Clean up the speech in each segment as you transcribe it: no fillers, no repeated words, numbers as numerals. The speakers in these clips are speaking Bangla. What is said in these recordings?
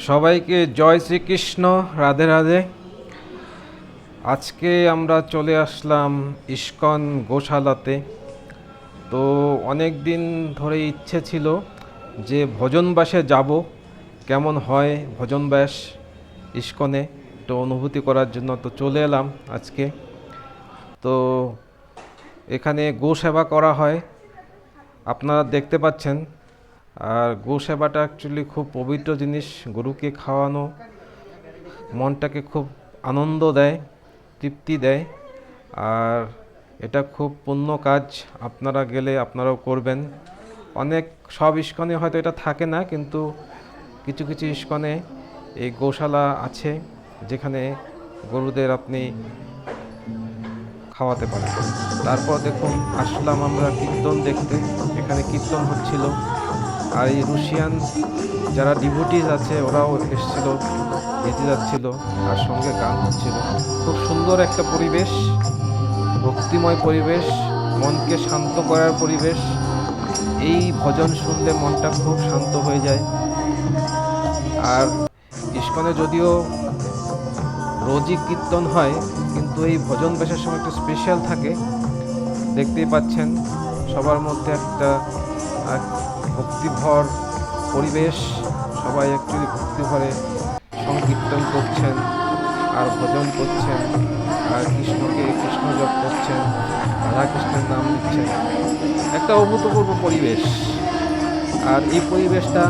সবাইকে জয় শ্রীকৃষ্ণ, রাধে রাধে। আজকে আমরা চলে আসলাম ইস্কন গোশালাতে। তো অনেক দিন ধরে ইচ্ছে ছিল যে ভজনবাসে যাব, কেমন হয় ভজনবাস ইস্কনে, তো অনুভূতি করার জন্য তো চলে এলাম আজকে। তো এখানে গো সেবা করা হয়, আপনারা দেখতে পাচ্ছেন। আর গো সেবাটা অ্যাকচুয়ালি খুব পবিত্র জিনিস। গরুকে খাওয়ানো মনটাকে খুব আনন্দ দেয়, তৃপ্তি দেয়। আর এটা খুব পুণ্য কাজ, আপনারা গেলে আপনারাও করবেন। অনেক সব ইস্কনে হয়তো এটা থাকে না, কিন্তু কিছু কিছু ইস্কনে এই গোশালা আছে যেখানে গরুদের আপনি খাওয়াতে পারেন। তারপর দেখুন আসলাম আমরা কীর্তন দেখতে, এখানে কীর্তন হচ্ছিল। আর এই রুশিয়ান যারা ডিভোটিস আছে ওরাও এসেছিল, যেতে যাচ্ছিল, আর সঙ্গে গান হচ্ছিল। খুব সুন্দর একটা পরিবেশ, ভক্তিময় পরিবেশ, মনকে শান্ত করার পরিবেশ। এই ভজন শুনলে মনটা খুব শান্ত হয়ে যায়। আর ইস্কনে যদিও রোজই কীর্তন হয়, কিন্তু এই ভজন বেশের সময় একটু স্পেশাল থাকে। দেখতেই পাচ্ছেন সবার মধ্যে একটা ভক্তিভর পরিবেশ। সবাই অ্যাকচুয়ালি ভক্তিভরে সংকীর্তন করছেন আর ভজন করছেন, আর কৃষ্ণকে কৃষ্ণ জপ করছেন, রাধা কৃষ্ণের নাম নিচ্ছেন। একটা অভূতপূর্ব পরিবেশ। আর এই পরিবেশটা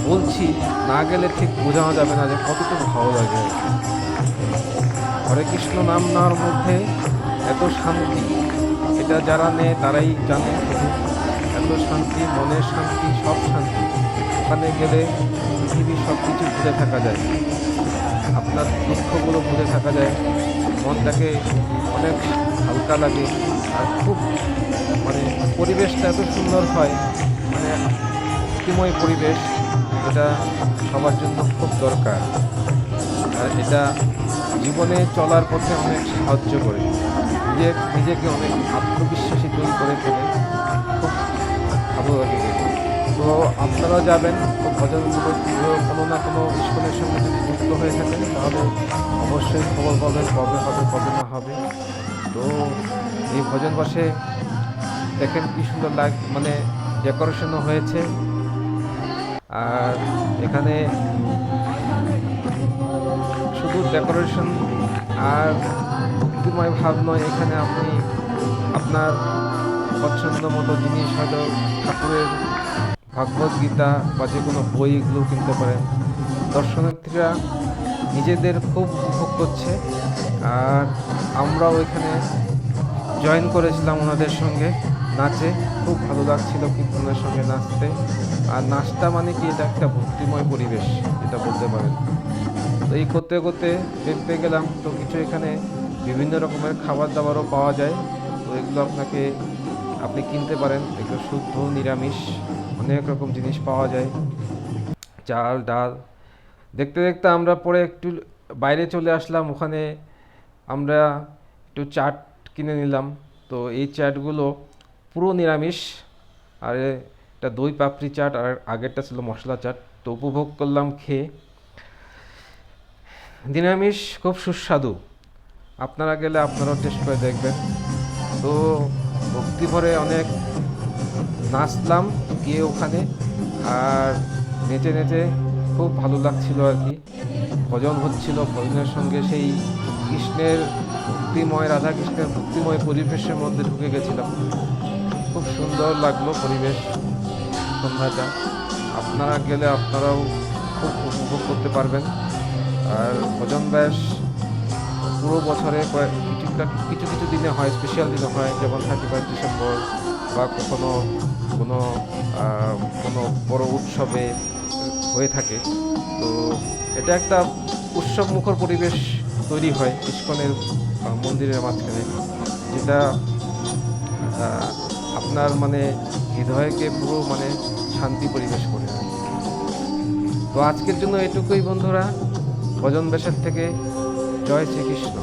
বলছি, না গেলে ঠিক বোঝানো যাবে না যে কতটুকু ভালো লাগে। হরে কৃষ্ণ নাম নেওয়ার মধ্যে এত শান্তি, এটা যারা নেয় তারাই জানে। শুধু এত শান্তি, মনের শান্তি, সব শান্তি। ওখানে গেলে পৃথিবীর সব কিছু ভুলে থাকা যায়, আপনার দুঃখগুলো ভুলে থাকা যায়, মনটাকে অনেক হালকা লাগে। আর খুব পরিবেশটা এত সুন্দর হয়, ভক্তিময় পরিবেশ। এটা সবার জন্য খুব দরকার। আর এটা জীবনে চলার পথে অনেক সাহায্য করে, নিজেকে অনেক আত্মবিশ্বাসী তৈরি করে ফেলে। খুব ভালো লাগে। তো আপনারাও যাবেন, তো ভজনগুলো কোনো না কোনো ইস্কনের সঙ্গে যদি যুক্ত হয়ে থাকেন তাহলে অবশ্যই খবর পাবেন কবে হবে কবে না হবে। তো এই ভজন বসে দেখেন কি সুন্দর ডেকোরেশনও হয়েছে। আর এখানে শুধু ডেকোরেশন আর ভক্তিময় ভাব নয়, এখানে আপনি আপনার পছন্দ মতো জিনিস, হয়তো ঠাকুরের ভাগবত গীতা বা যে কোনো বই, এগুলো কিনতে পারেন। দর্শনার্থীরা নিজেদের খুব উপভোগ করছে। আর আমরাও এখানে জয়েন করেছিলাম ওনাদের সঙ্গে নাচে। খুব ভালো লাগছিল কীর্তনের সঙ্গে নাচতে। আর নাচটা কি, এটা একটা ভক্তিময় পরিবেশ, এটা বলতে পারেন। তো এই করতে করতে দেখতে গেলাম, তো কিছু এখানে বিভিন্ন রকমের খাবার দাবারও পাওয়া যায়। তো এগুলো আপনি কিনতে পারেন। এগুলো শুদ্ধ নিরামিষ, অনেক রকম জিনিস পাওয়া যায়, চাল ডাল। দেখতে দেখতে আমরা পরে একটু বাইরে চলে আসলাম। ওখানে আমরা একটু চাট কিনে নিলাম। তো এই চাটগুলো পুরো নিরামিষ। আর এটা দই পাপড়ি চাট, আর আগেরটা ছিল মশলা চাট। তো উপভোগ করলাম খেয়ে। নিরামিষ খুব সুস্বাদু, আপনারা গেলে আপনারাও টেস্ট করে দেখবেন। তো ভক্তিভরে অনেক নাচলাম গিয়ে ওখানে। আর নেচে নেচে খুব ভালো লাগছিল আর কি। ভজন হচ্ছিল, ভজনের সঙ্গে সেই কৃষ্ণের ভক্তিময়, রাধা কৃষ্ণের ভক্তিময় পরিবেশের মধ্যে ঢুকে গেছিলাম। খুব সুন্দর লাগলো পরিবেশ, সন্ধ্যাটা। আপনারা গেলে আপনারাও খুব উপভোগ করতে পারবেন। আর ভজন ব্যাস পুরো বছরে কিছু কিছু দিনে হয়, স্পেশাল দিনে হয়, যেমন 31 ডিসেম্বর বা কখনো কোনো কোনো বড় উৎসবে হয়ে থাকে। তো এটা একটা উৎসব মুখর পরিবেশ তৈরি হয় ইস্কনের মন্দিরের মাঝখানে, যেটা আপনার হৃদয়কে পুরো শান্তি পরিবেশ করে। তো আজকের জন্য এটুকুই বন্ধুরা। ভজন বেশের থেকে জয় শ্রীকৃষ্ণ।